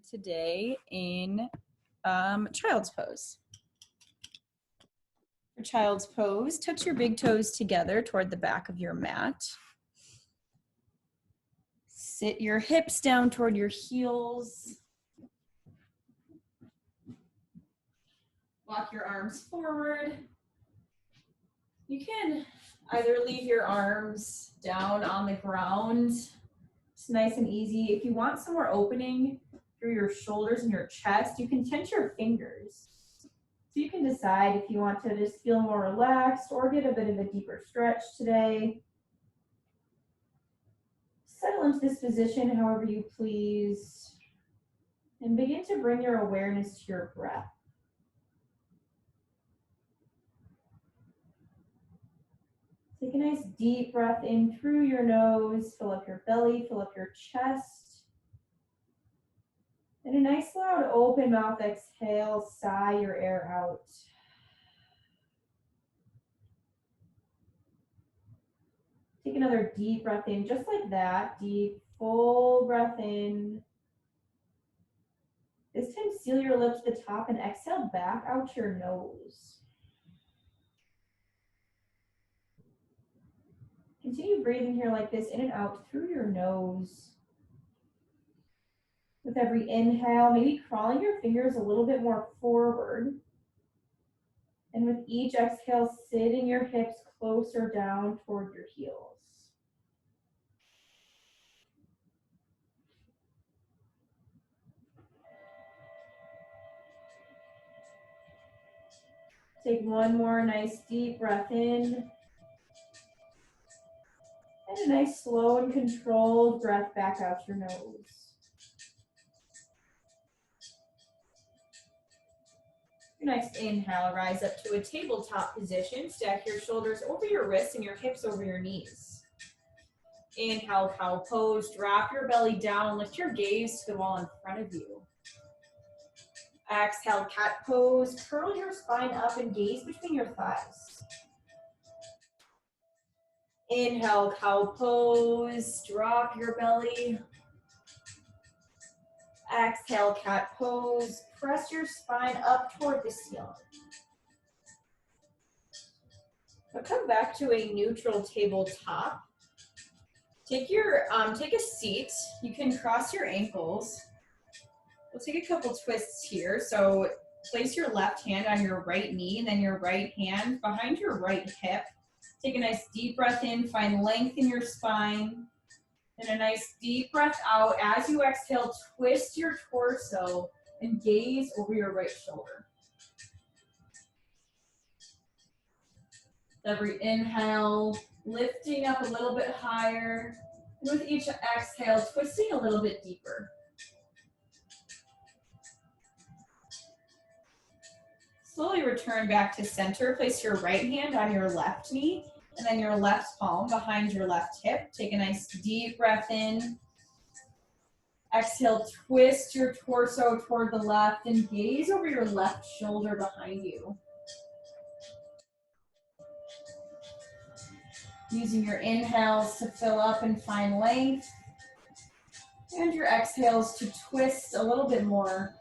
today in child's pose. For child's pose, touch your big toes together toward the back of your mat. Sit your hips down toward your heels. Walk your arms forward. You can either leave your arms down on the ground. It's nice and easy. If you want some more opening through your shoulders and your chest, you can tense your fingers. So you can decide if you want to just feel more relaxed or get a bit of a deeper stretch today. Settle into this position however you please and begin to bring your awareness to your breath. Take a nice deep breath in through your nose, fill up your belly, fill up your chest. And a nice loud open mouth exhale, sigh your air out. Take another deep breath in, just like that. Deep, full breath in. This time, seal your lips to the top and exhale back out your nose. Continue breathing here like this, in and out through your nose. With every inhale, maybe crawling your fingers a little bit more forward. And with each exhale, sitting your hips closer down toward your heels. Take one more nice deep breath in. And a nice slow and controlled breath back out your nose. Your next inhale, rise up to a tabletop position. Stack your shoulders over your wrists and your hips over your knees. Inhale, cow pose. Drop your belly down. Lift your gaze to the wall in front of you. Exhale, cat pose. Curl your spine up and gaze between your thighs. Inhale, cow pose. Drop your belly. Exhale, cat pose. Press your spine up toward the ceiling. Now come back to a neutral tabletop. Take a seat. You can cross your ankles. We'll take a couple twists here. So place your left hand on your right knee and then your right hand behind your right hip. Take a nice deep breath in, find length in your spine. And a nice deep breath out. As you exhale, twist your torso and gaze over your right shoulder. Every inhale, lifting up a little bit higher. And with each exhale, twisting a little bit deeper. Slowly return back to center. Place your right hand on your left knee and then your left palm behind your left hip. Take a nice deep breath in. Exhale, twist your torso toward the left and gaze over your left shoulder behind you. Using your inhales to fill up and find length. And your exhales to twist a little bit more.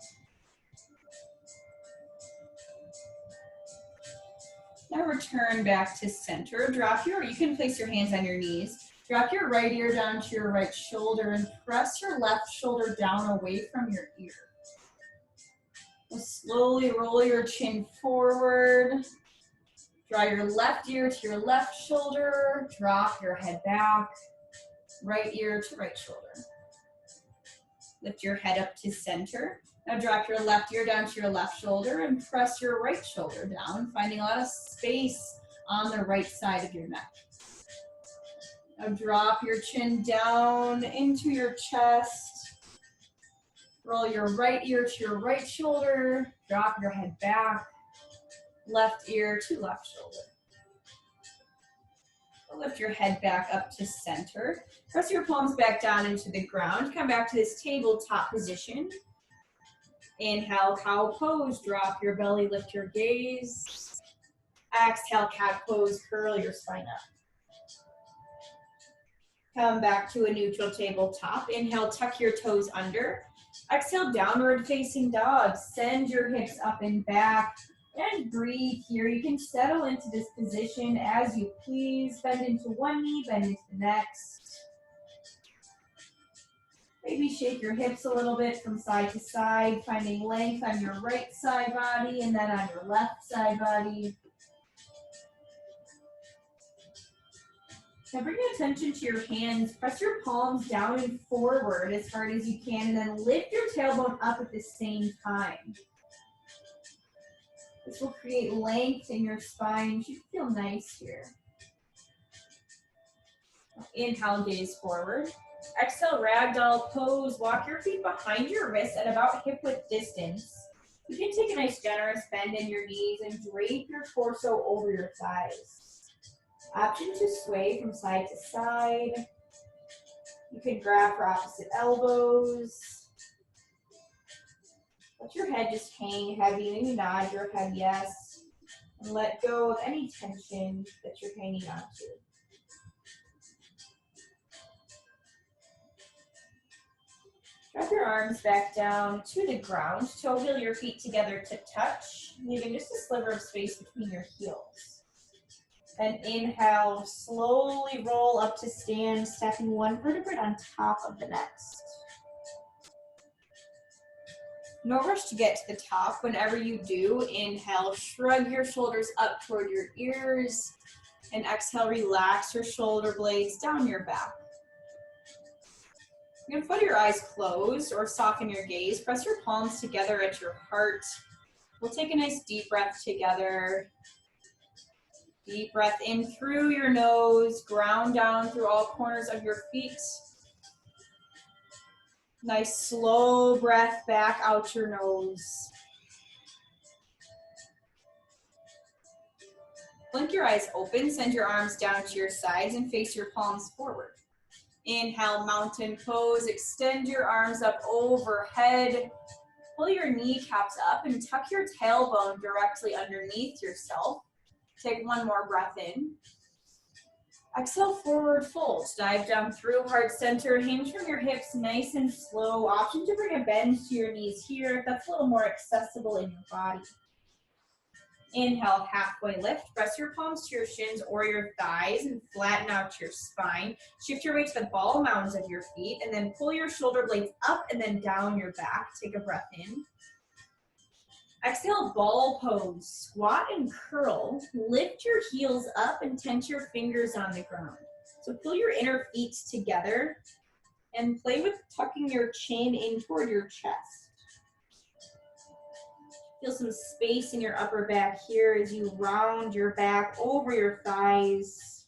Now return back to center. You can place your hands on your knees. Drop your right ear down to your right shoulder and press your left shoulder down away from your ear. We'll slowly roll your chin forward. Draw your left ear to your left shoulder. Drop your head back. Right ear to right shoulder. Lift your head up to center. Now drop your left ear down to your left shoulder and press your right shoulder down, finding a lot of space on the right side of your neck. Now drop your chin down into your chest. Roll your right ear to your right shoulder. Drop your head back. Left ear to left shoulder. Lift your head back up to center. Press your palms back down into the ground. Come back to this tabletop position. Inhale, cow pose. Drop your belly, lift your gaze. Exhale, cat pose. Curl your spine up. Come back to a neutral tabletop. Inhale, tuck your toes under. Exhale, downward facing dog. Send your hips up and back. And breathe here. You can settle into this position as you please. Bend into one knee, bend into the next. Maybe shake your hips a little bit from side to side, finding length on your right side body and then on your left side body. Now bring attention to your hands. Press your palms down and forward as hard as you can, and then lift your tailbone up at the same time. This will create length in your spine. You should feel nice here. Inhale, gaze forward. Exhale, ragdoll pose. Walk your feet behind your wrists at about hip width distance. You can take a nice generous bend in your knees and drape your torso over your thighs. Option to sway from side to side. You can grab for opposite elbows. Let your head just hang heavy. Maybe nod your head yes. And let go of any tension that you're hanging on to. Drop your arms back down to the ground. Toe heel your feet together to touch, leaving just a sliver of space between your heels. And inhale, slowly roll up to stand, stacking one vertebrae on top of the next. No rush to get to the top. Whenever you do, inhale, shrug your shoulders up toward your ears, and exhale, relax your shoulder blades down your back. You can put your eyes closed or soften your gaze. Press your palms together at your heart. We'll take a nice deep breath together. Deep breath in through your nose, ground down through all corners of your feet. Nice slow breath back out your nose. Blink your eyes open, send your arms down to your sides and face your palms forward. Inhale, mountain pose, extend your arms up overhead. Pull your kneecaps up and tuck your tailbone directly underneath yourself. Take one more breath in. Exhale, forward fold. Dive down through heart center. Hinge from your hips nice and slow. Option to bring a bend to your knees here if that's a little more accessible in your body. Inhale, halfway lift. Press your palms to your shins or your thighs and flatten out your spine. Shift your weight to the ball mounds of your feet and then pull your shoulder blades up and then down your back. Take a breath in. Exhale, ball pose. Squat and curl. Lift your heels up and tense your fingers on the ground. So pull your inner feet together and play with tucking your chin in toward your chest. Feel some space in your upper back here as you round your back over your thighs.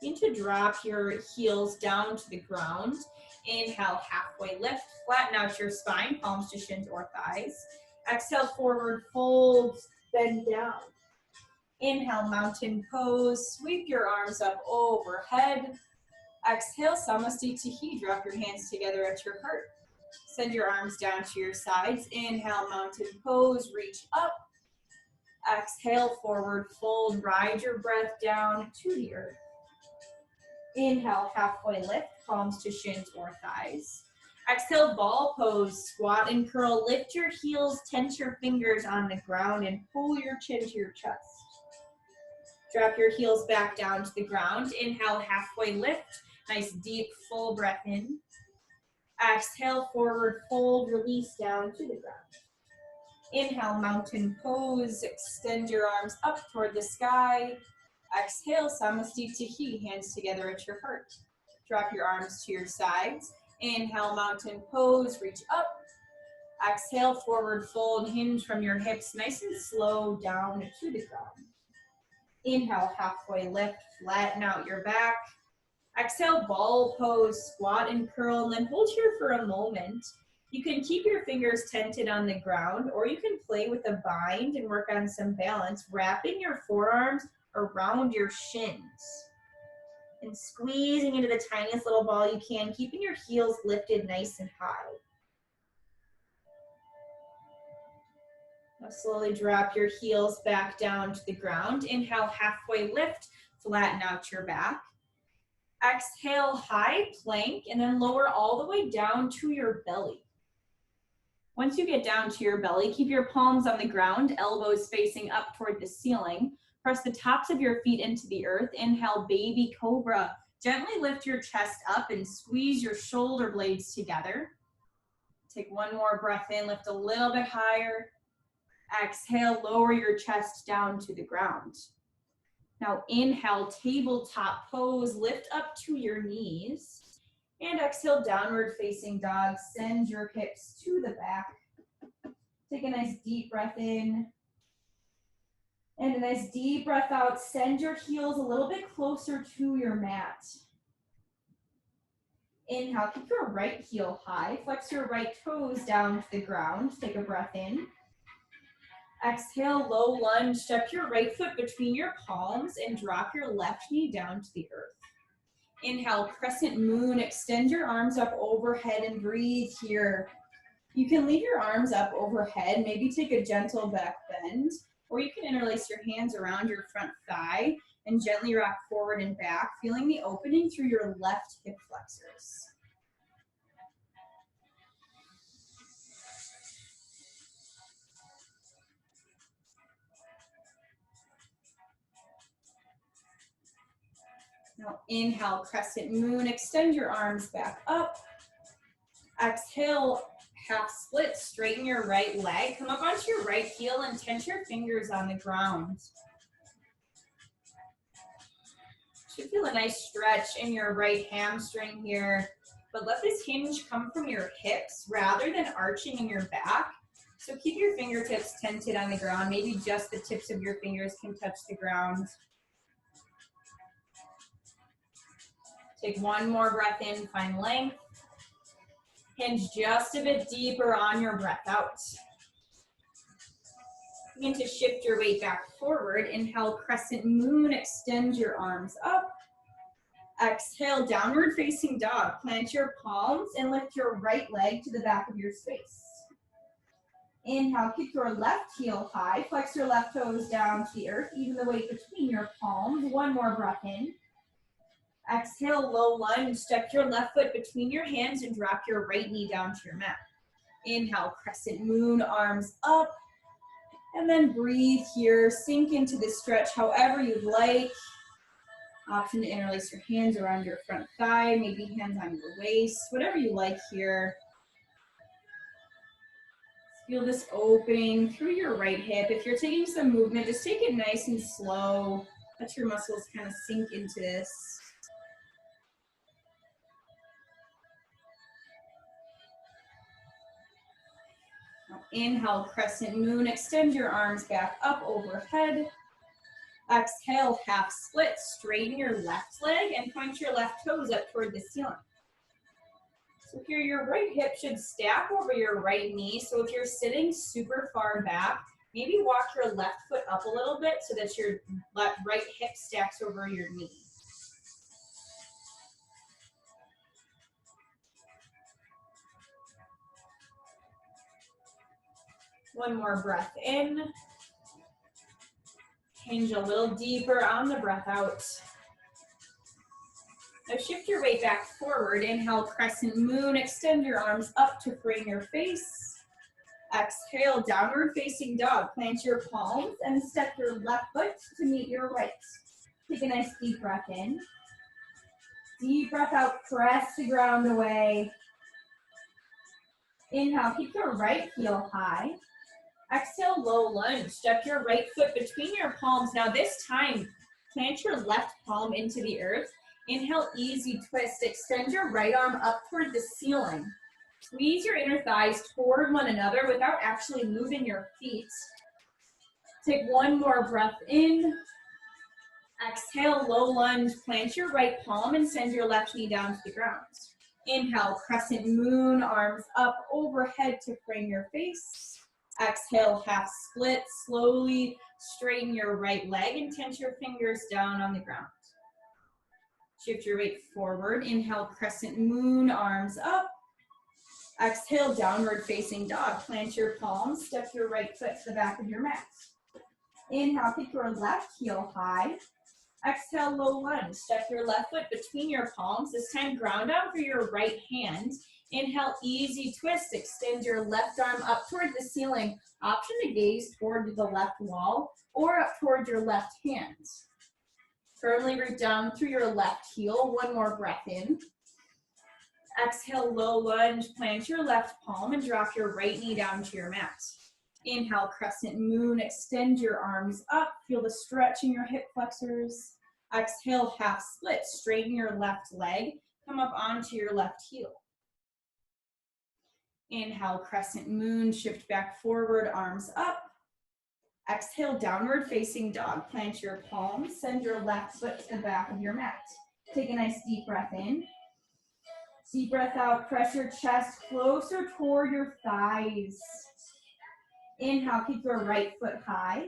Begin to drop your heels down to the ground. Inhale, halfway lift, flatten out your spine, palms to shins or thighs. Exhale, forward fold, bend down. Inhale, mountain pose, sweep your arms up overhead. Exhale, Samasthiti, drop your hands together at your heart. Send your arms down to your sides. Inhale, mountain pose, reach up. Exhale, forward fold, ride your breath down to the earth. Inhale, halfway lift, palms to shins or thighs. Exhale, ball pose, squat and curl. Lift your heels, tense your fingers on the ground, and pull your chin to your chest. Drop your heels back down to the ground. Inhale, halfway lift. Nice deep, full breath in. Exhale, forward fold, release down to the ground. Inhale, mountain pose. Extend your arms up toward the sky. Exhale, Samasthiti, hands together at your heart. Drop your arms to your sides. Inhale, mountain pose, reach up. Exhale, forward fold, hinge from your hips, nice and slow down to the ground. Inhale, halfway lift, flatten out your back. Exhale, ball pose, squat and curl, and then hold here for a moment. You can keep your fingers tented on the ground, or you can play with a bind and work on some balance, wrapping your forearms around your shins and squeezing into the tiniest little ball you can, keeping your heels lifted nice and high. Now slowly drop your heels back down to the ground. Inhale, halfway lift, flatten out your back. Exhale, high plank, and then lower all the way down to your belly. Once you get down to your belly, keep your palms on the ground, elbows facing up toward the ceiling. Press the tops of your feet into the earth. Inhale, baby cobra. Gently lift your chest up and squeeze your shoulder blades together. Take one more breath in, lift a little bit higher. Exhale, lower your chest down to the ground. Now inhale, tabletop pose, lift up to your knees. And exhale, downward facing dog. Send your hips to the back. Take a nice deep breath in. And a nice deep breath out. Send your heels a little bit closer to your mat. Inhale, keep your right heel high. Flex your right toes down to the ground. Take a breath in. Exhale, low lunge. Step your right foot between your palms and drop your left knee down to the earth. Inhale, crescent moon. Extend your arms up overhead and breathe here. You can leave your arms up overhead. Maybe take a gentle back bend, or you can interlace your hands around your front thigh and gently rock forward and back, feeling the opening through your left hip flexors. Now inhale, crescent moon. Extend your arms back up. Exhale, half split. Straighten your right leg. Come up onto your right heel and tense your fingers on the ground. Should feel a nice stretch in your right hamstring here, but let this hinge come from your hips rather than arching in your back. So keep your fingertips tented on the ground. Maybe just the tips of your fingers can touch the ground. Take one more breath in, find length. Hinge just a bit deeper on your breath out. Begin to shift your weight back forward. Inhale, crescent moon, extend your arms up. Exhale, downward facing dog. Plant your palms and lift your right leg to the back of your space. Inhale, kick your left heel high. Flex your left toes down to the earth. Even the weight between your palms. One more breath in. Exhale, low lunge. Step your left foot between your hands and drop your right knee down to your mat. Inhale, crescent moon, arms up. And then breathe here. Sink into the stretch however you'd like. Option to interlace your hands around your front thigh, maybe hands on your waist, whatever you like here. Feel this opening through your right hip. If you're taking some movement, just take it nice and slow. Let your muscles kind of sink into this. Now inhale, crescent moon. Extend your arms back up overhead. Exhale, half split. Straighten your left leg and point your left toes up toward the ceiling. So here your right hip should stack over your right knee. So if you're sitting super far back, maybe walk your left foot up a little bit so that your right hip stacks over your knee. One more breath in. Hinge a little deeper on the breath out. Now shift your weight back forward. Inhale, crescent moon. Extend your arms up to frame your face. Exhale, downward facing dog. Plant your palms and step your left foot to meet your right. Take a nice deep breath in. Deep breath out, press the ground away. Inhale, keep your right heel high. Exhale, low lunge. Step your right foot between your palms. Now this time, plant your left palm into the earth. Inhale, easy twist. Extend your right arm up toward the ceiling. Squeeze your inner thighs toward one another without actually moving your feet. Take one more breath in. Exhale, low lunge. Plant your right palm and send your left knee down to the ground. Inhale, crescent moon, arms up overhead to frame your face. Exhale, half split. Slowly straighten your right leg and tense your fingers down on the ground. Shift your weight forward. Inhale, crescent moon, arms up. Exhale, downward facing dog. Plant your palms. Step your right foot to the back of your mat. Inhale, kick your left heel high. Exhale, low lunge. Step your left foot between your palms. This time, ground out through your right hand. Inhale, easy twist. Extend your left arm up toward the ceiling. Option to gaze toward the left wall or up toward your left hand. Firmly root down through your left heel. One more breath in. Exhale, low lunge. Plant your left palm and drop your right knee down to your mat. Inhale, crescent moon. Extend your arms up. Feel the stretch in your hip flexors. Exhale, half split. Straighten your left leg. Come up onto your left heel. Inhale, crescent moon. Shift back forward, arms up. Exhale, downward facing dog. Plant your palms. Send your left foot to the back of your mat. Take a nice deep breath in. Deep breath out. Press your chest closer toward your thighs. Inhale, keep your right foot high.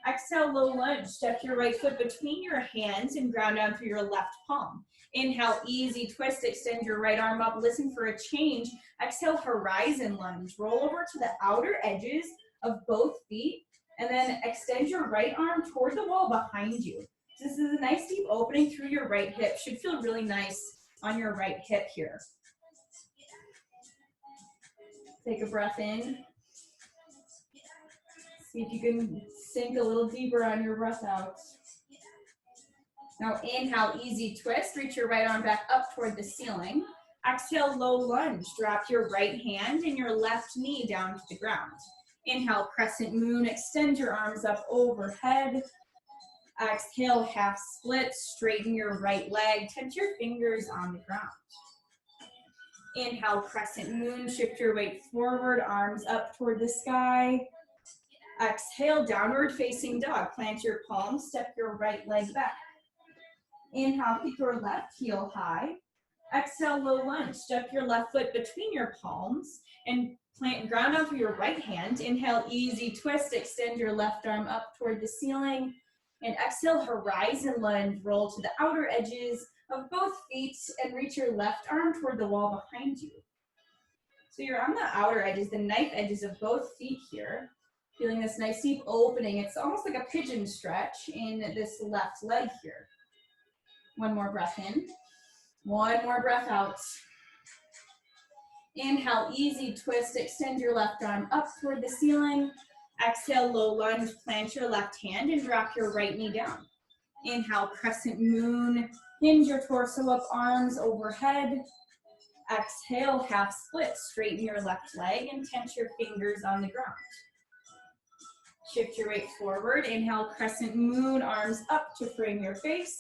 Exhale, low lunge. Step your right foot between your hands and ground down through your left palm. Inhale, easy twist. Extend your right arm up. Listen for a change. Exhale, horizon lunge. Roll over to the outer edges of both feet and then extend your right arm toward the wall behind you. This is a nice deep opening through your right hip. Should feel really nice on your right hip here. Take a breath in. See if you can sink a little deeper on your breath out. Now inhale, easy twist. Reach your right arm back up toward the ceiling. Exhale, low lunge. Drop your right hand and your left knee down to the ground. Inhale, crescent moon. Extend your arms up overhead. Exhale, half split. Straighten your right leg. Touch your fingers on the ground. Inhale, crescent moon. Shift your weight forward, arms up toward the sky. Exhale, downward facing dog. Plant your palms, step your right leg back. Inhale, keep your left heel high. Exhale, low lunge. Step your left foot between your palms and plant ground out through your right hand. Inhale, easy twist. Extend your left arm up toward the ceiling. And exhale, horizon lunge. Roll to the outer edges of both feet and reach your left arm toward the wall behind you. So you're on the outer edges, the knife edges of both feet here. Feeling this nice deep opening. It's almost like a pigeon stretch in this left leg here. One more breath in. One more breath out. Inhale, easy twist. Extend your left arm up toward the ceiling. Exhale, low lunge. Plant your left hand and drop your right knee down. Inhale, crescent moon. Hinge your torso up, arms overhead. Exhale, half split. Straighten your left leg and tense your fingers on the ground. Shift your weight forward. Inhale, crescent moon, arms up to frame your face.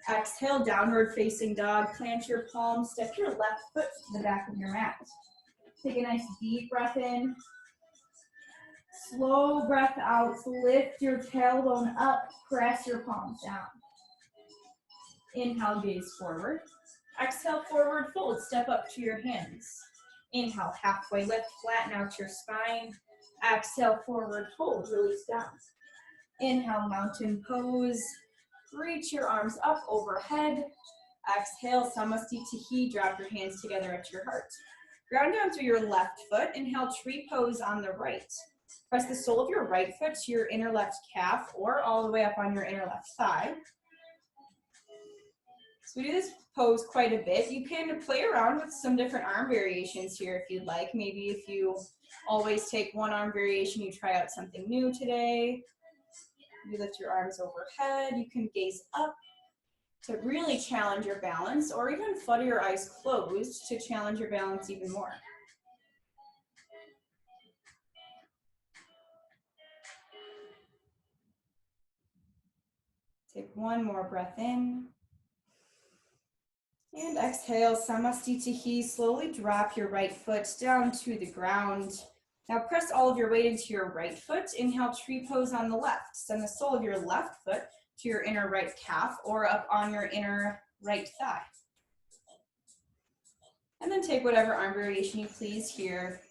Exhale, downward facing dog. Plant your palms, step your left foot to the back of your mat. Take a nice deep breath in. Slow breath out. Lift your tailbone up, press your palms down. Inhale, gaze forward. Exhale, forward fold, step up to your hands. Inhale, halfway lift, flatten out your spine. Exhale, forward fold, release down. Inhale, mountain pose. Reach your arms up overhead. Exhale, Samasthiti, drop your hands together at your heart. Ground down through your left foot. Inhale, tree pose on the right. Press the sole of your right foot to your inner left calf or all the way up on your inner left thigh. So we do this pose quite a bit. You can play around with some different arm variations here if you'd like. Maybe if you always take one arm variation, you try out something new today. You lift your arms overhead. You can gaze up to really challenge your balance, or even flutter your eyes closed to challenge your balance even more. Take one more breath in. And exhale, Samasthiti. Slowly drop your right foot down to the ground. Now press all of your weight into your right foot. Inhale, tree pose on the left. Send the sole of your left foot to your inner right calf or up on your inner right thigh. And then take whatever arm variation you please here.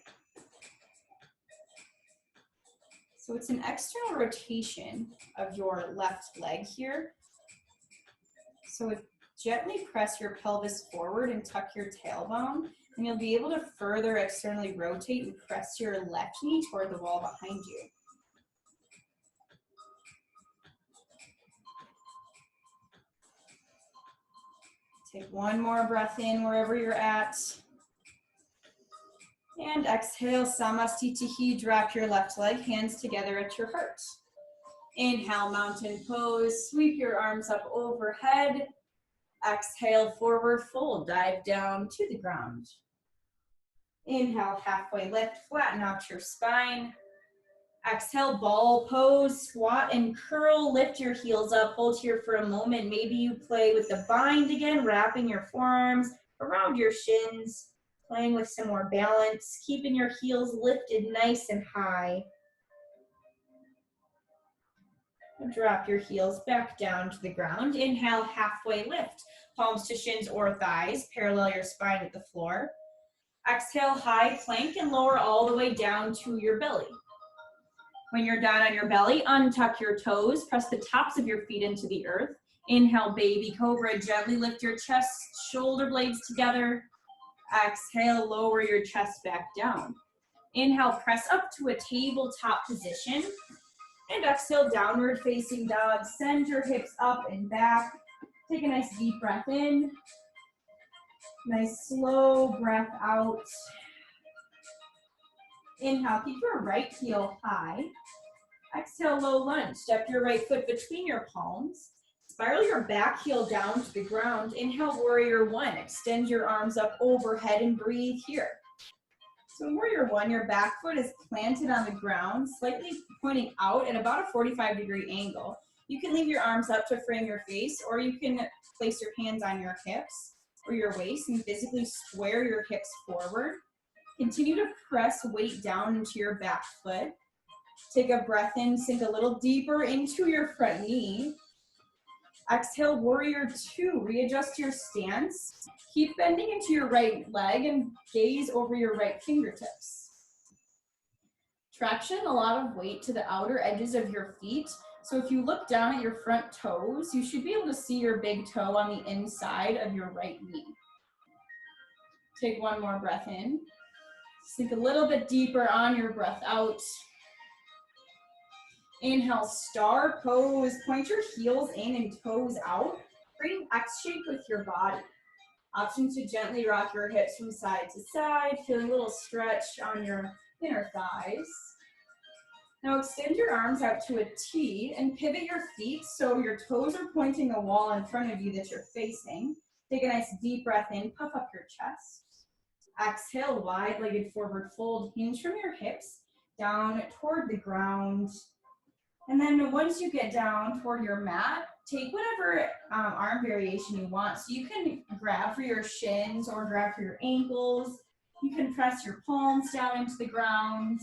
So it's an external rotation of your left leg here. So gently press your pelvis forward and tuck your tailbone, and you'll be able to further externally rotate and press your left knee toward the wall behind you. Take one more breath in wherever you're at. And exhale, Samastitihi, drop your left leg, hands together at your heart. Inhale, mountain pose, sweep your arms up overhead. Exhale, forward fold, dive down to the ground. Inhale, halfway lift, flatten out your spine. Exhale, ball pose, squat and curl, lift your heels up, hold here for a moment. Maybe you play with the bind again, wrapping your forearms around your shins, playing with some more balance, keeping your heels lifted nice and high. Drop your heels back down to the ground. Inhale, halfway lift, palms to shins or thighs, parallel your spine with the floor. Exhale, high plank and lower all the way down to your belly. When you're down on your belly, untuck your toes, press the tops of your feet into the earth. Inhale, baby cobra, gently lift your chest, shoulder blades together. Exhale, lower your chest back down. Inhale, press up to a tabletop position. And exhale, downward facing dog. Send your hips up and back. Take a nice deep breath in. Nice slow breath out. Inhale, keep your right heel high. Exhale, low lunge. Step your right foot between your palms. Spiral your back heel down to the ground. Inhale, warrior one. Extend your arms up overhead and breathe here. So in warrior one, your back foot is planted on the ground, slightly pointing out at about a 45-degree angle. You can leave your arms up to frame your face, or you can place your hands on your hips or your waist and physically square your hips forward. Continue to press weight down into your back foot. Take a breath in, sink a little deeper into your front knee. Exhale, warrior two. Readjust your stance. Keep bending into your right leg and gaze over your right fingertips. Traction, a lot of weight to the outer edges of your feet. So if you look down at your front toes, you should be able to see your big toe on the inside of your right knee. Take one more breath in. Sink a little bit deeper on your breath out. Inhale, star pose. Point your heels in and toes out. Create X shape with your body. Option to gently rock your hips from side to side, feeling a little stretch on your inner thighs. Now extend your arms out to a T and pivot your feet so your toes are pointing the wall in front of you that you're facing. Take a nice deep breath in, puff up your chest. Exhale, wide-legged forward fold, hinge from your hips down toward the ground. And then once you get down toward your mat, take whatever arm variation you want. So you can grab for your shins or grab for your ankles. You can press your palms down into the ground.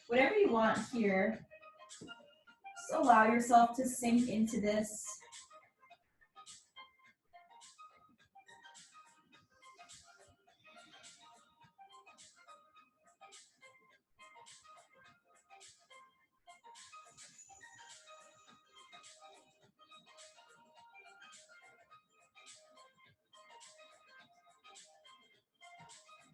Whatever you want here. Just allow yourself to sink into this.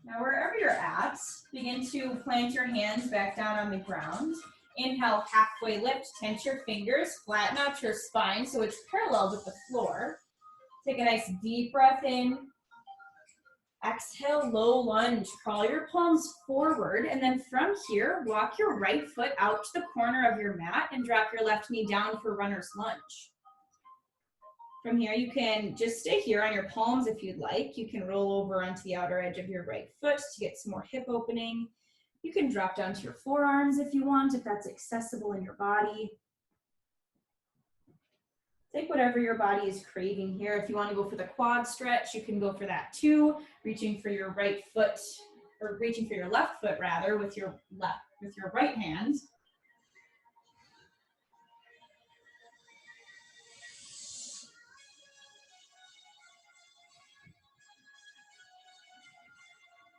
Now wherever you're at, begin to plant your hands back down on the ground. Inhale, halfway lift, tense your fingers, flatten out your spine so it's parallel with the floor. Take a nice deep breath in. Exhale, low lunge. Crawl your palms forward, and then from here, walk your right foot out to the corner of your mat and drop your left knee down for runner's lunge. From here, you can just stay here on your palms if you'd like. You can roll over onto the outer edge of your right foot to get some more hip opening. You can drop down to your forearms if you want, if that's accessible in your body. Take whatever your body is craving here. If you want to go for the quad stretch, you can go for that too. Reaching for your right foot, or reaching for your left foot rather, with your right hand.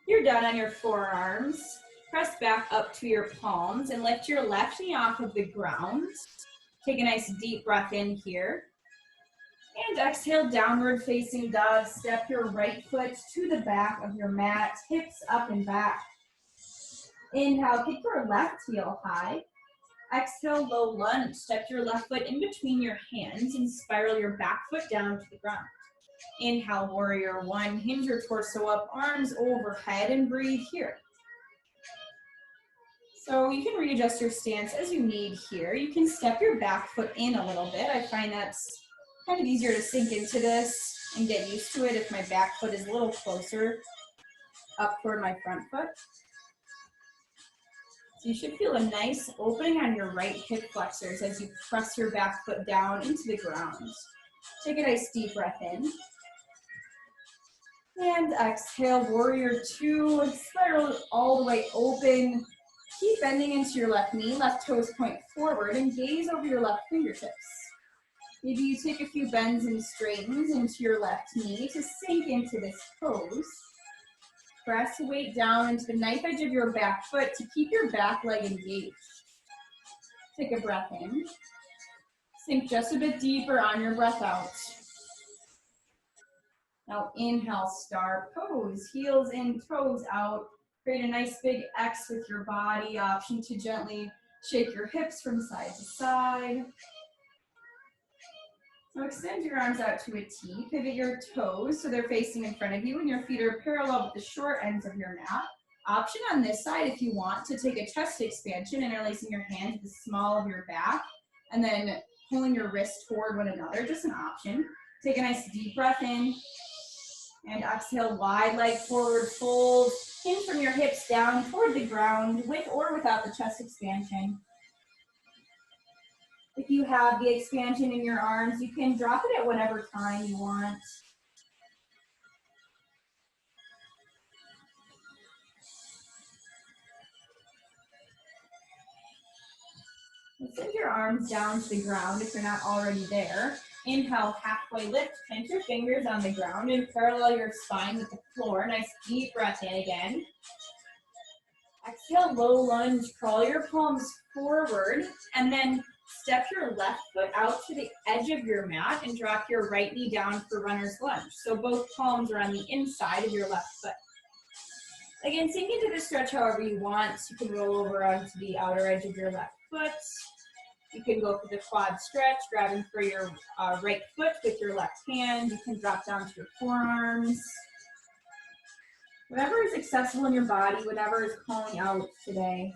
You're down on your forearms. Press back up to your palms and lift your left knee off of the ground. Take a nice deep breath in here. And exhale, downward facing dog. Step your right foot to the back of your mat, hips up and back. Inhale, kick your left heel high. Exhale, low lunge. Step your left foot in between your hands and spiral your back foot down to the ground. Inhale, warrior one. Hinge your torso up, arms overhead, and breathe here. So you can readjust your stance as you need here. You can step your back foot in a little bit. I find that's kind of easier to sink into this and get used to it if my back foot is a little closer up toward my front foot. So you should feel a nice opening on your right hip flexors as you press your back foot down into the ground. Take a nice deep breath in. And exhale, warrior two, spiral all the way open. Keep bending into your left knee, left toes point forward, and gaze over your left fingertips. Maybe you take a few bends and straightens into your left knee to sink into this pose. Press weight down into the knife edge of your back foot to keep your back leg engaged. Take a breath in. Sink just a bit deeper on your breath out. Now inhale, star pose, heels in, toes out. Create a nice big X with your body. Option to gently shake your hips from side to side. Now extend your arms out to a T. Pivot your toes so they're facing in front of you and your feet are parallel with the short ends of your mat. Option on this side if you want to take a chest expansion, interlacing your hands at the small of your back and then pulling your wrists toward one another, just an option. Take a nice deep breath in and exhale, wide leg forward fold. Hinge from your hips down toward the ground with or without the chest expansion. If you have the expansion in your arms, you can drop it at whatever time you want. And send your arms down to the ground if you're not already there. Inhale, halfway lift, plant your fingers on the ground and parallel your spine with the floor. Nice deep breath in again. Exhale, low lunge, crawl your palms forward and then step your left foot out to the edge of your mat and drop your right knee down for runner's lunge. So both palms are on the inside of your left foot. Again, sink into the stretch however you want. You can roll over onto the outer edge of your left foot. You can go for the quad stretch, grabbing for your right foot with your left hand. You can drop down to your forearms. Whatever is accessible in your body, whatever is calling out today.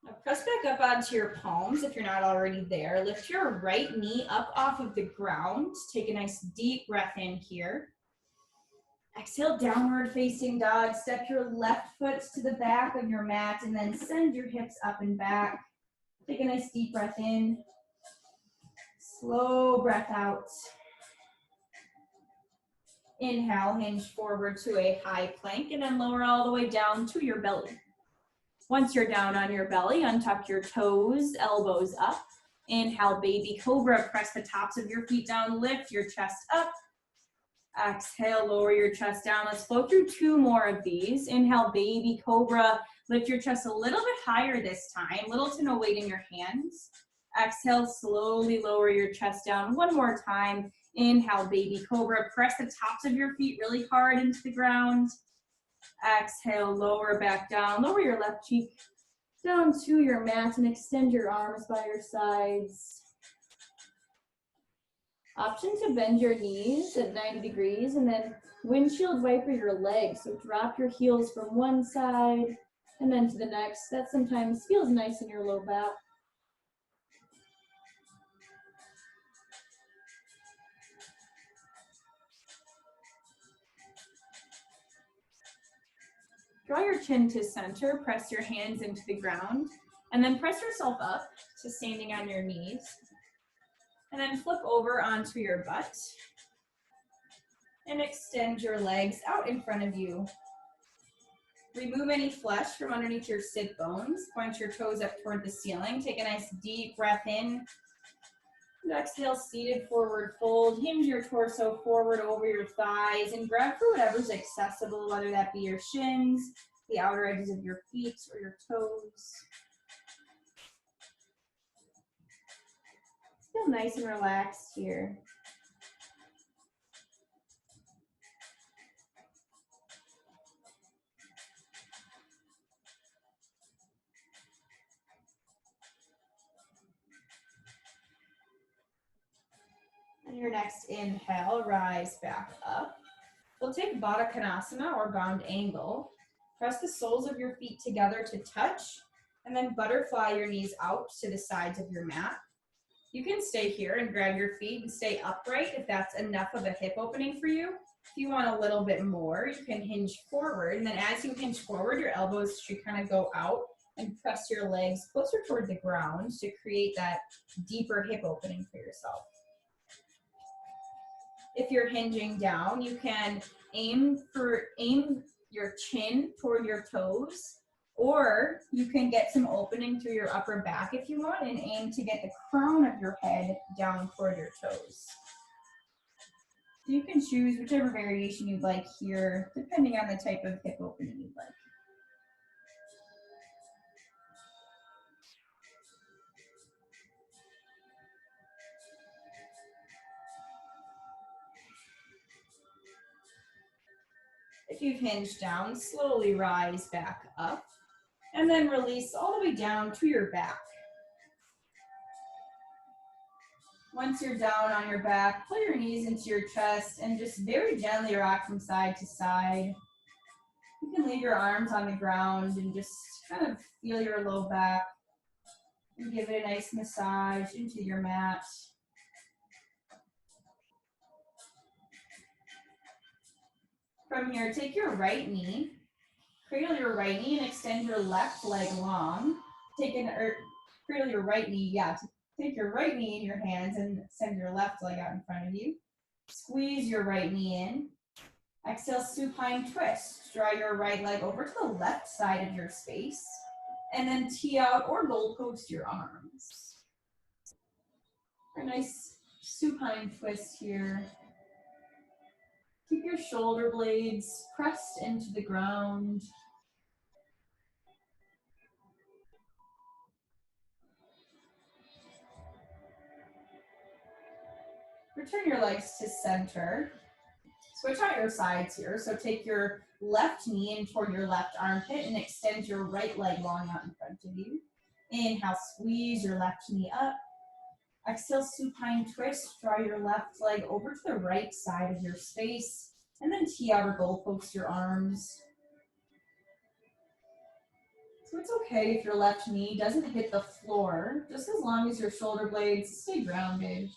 Now press back up onto your palms if you're not already there. Lift your right knee up off of the ground. Take a nice deep breath in here. Exhale, downward facing dog. Step your left foot to the back of your mat and then send your hips up and back. Take a nice deep breath in. Slow breath out. Inhale, hinge forward to a high plank and then lower all the way down to your belly. Once you're down on your belly, untuck your toes, elbows up. Inhale, baby cobra. Press the tops of your feet down, lift your chest up. Exhale, lower your chest down. Let's flow through two more of these. Inhale, baby cobra. Lift your chest a little bit higher this time. Little to no weight in your hands. Exhale, slowly lower your chest down. One more time. Inhale, baby cobra. Press the tops of your feet really hard into the ground. Exhale, lower back down. Lower your left cheek down to your mat and extend your arms by your sides. Option to bend your knees at 90 degrees and then windshield wiper your legs. So drop your heels from one side and then to the next. That sometimes feels nice in your low back. Draw your chin to center, press your hands into the ground, and then press yourself up to standing on your knees. And then flip over onto your butt and extend your legs out in front of you. Remove any flesh from underneath your sit bones. Point your toes up toward the ceiling. Take a nice deep breath in. And exhale, seated forward fold. Hinge your torso forward over your thighs and grab for whatever's accessible, whether that be your shins, the outer edges of your feet, or your toes. Feel nice and relaxed here. On your next inhale, rise back up. We'll take Baddha Konasana or bound angle. Press the soles of your feet together to touch, and then butterfly your knees out to the sides of your mat. You can stay here and grab your feet and stay upright if that's enough of a hip opening for you. If you want a little bit more, you can hinge forward, and then as you hinge forward, your elbows should kind of go out and press your legs closer toward the ground to create that deeper hip opening for yourself. If you're hinging down, you can aim your chin toward your toes, or you can get some opening through your upper back if you want and aim to get the crown of your head down toward your toes. So you can choose whichever variation you'd like here, depending on the type of hip opening you'd like. If you've hinged down, slowly rise back up and then release all the way down to your back. Once you're down on your back, pull your knees into your chest and just very gently rock from side to side. You can leave your arms on the ground and just kind of feel your low back and give it a nice massage into your mat. From here, take your right knee, cradle your right knee and extend your left leg long. Cradle your right knee, take your right knee in your hands and send your left leg out in front of you. Squeeze your right knee in. Exhale, supine twist. Draw your right leg over to the left side of your space. And then tee out or goal post your arms. A nice supine twist here. Keep your shoulder blades pressed into the ground. Return your legs to center. Switch out your sides here. So take your left knee in toward your left armpit and extend your right leg long out in front of you. Inhale, squeeze your left knee up. Exhale, supine twist. Draw your left leg over to the right side of your space. And then tee out or goal post your arms. So it's okay if your left knee doesn't hit the floor, just as long as your shoulder blades stay grounded.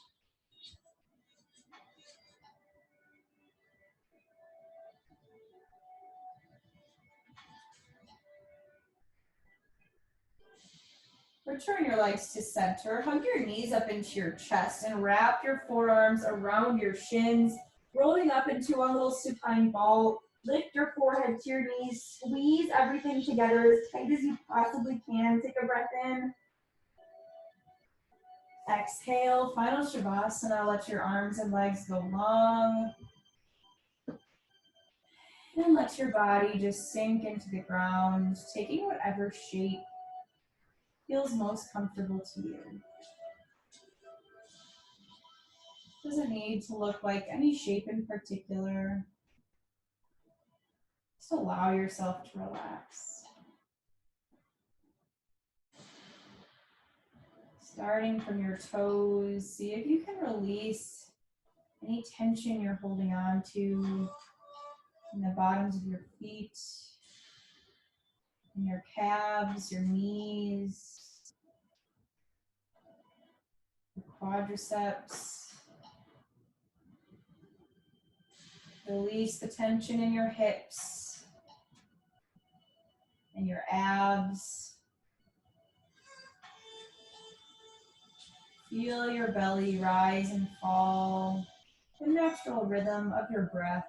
Return your legs to center. Hug your knees up into your chest and wrap your forearms around your shins, rolling up into a little supine ball. Lift your forehead to your knees. Squeeze everything together as tight as you possibly can. Take a breath in. Exhale, final Shavasana. Let your arms and legs go long. And let your body just sink into the ground, taking whatever shape feels most comfortable to you. Doesn't need to look like any shape in particular. Just allow yourself to relax. Starting from your toes, see if you can release any tension you're holding on to in the bottoms of your feet, in your calves, your knees, your quadriceps. Release the tension in your hips and your abs. Feel your belly rise and fall, the natural rhythm of your breath.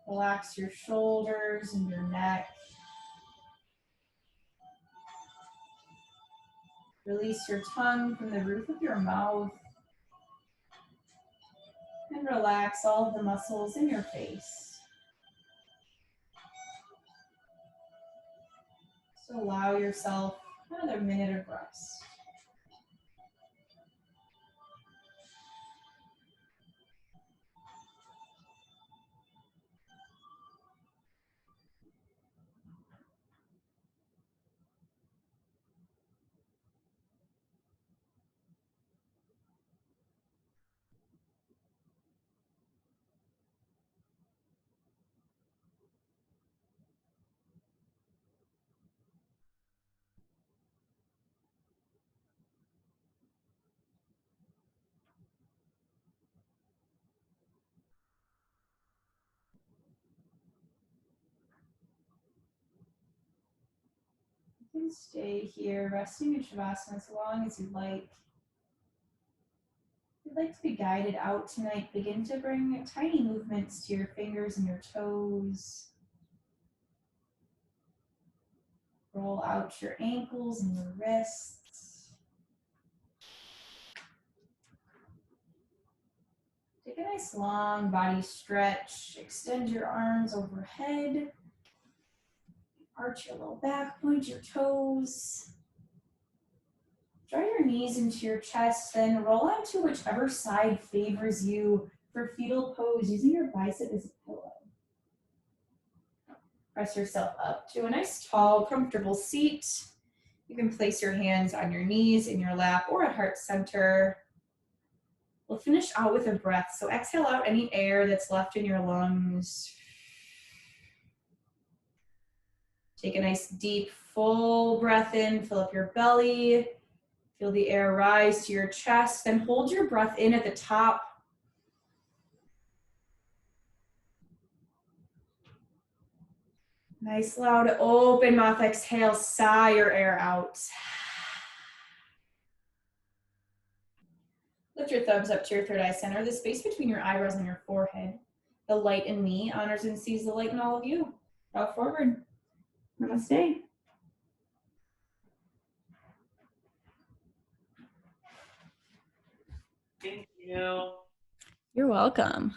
Relax your shoulders and your neck. Release your tongue from the roof of your mouth. And relax all of the muscles in your face. So allow yourself Another minute of rest. You can stay here, resting in Shavasana as long as you like. If you'd like to be guided out tonight, begin to bring tiny movements to your fingers and your toes. Roll out your ankles and your wrists. Take a nice long body stretch. Extend your arms overhead. Arch your low back, point your toes. Draw your knees into your chest, then roll onto whichever side favors you for fetal pose, using your bicep as a pillow. Press yourself up to a nice, tall, comfortable seat. You can place your hands on your knees, in your lap, or at heart center. We'll finish out with a breath. So exhale out any air that's left in your lungs. Take a nice, deep, full breath in. Fill up your belly. Feel the air rise to your chest. Then hold your breath in at the top. Nice, loud, open mouth exhale. Sigh your air out. Lift your thumbs up to your third eye center, the space between your eyebrows and your forehead. The light in me honors and sees the light in all of you. Bow forward. Namaste. Thank you. You're welcome.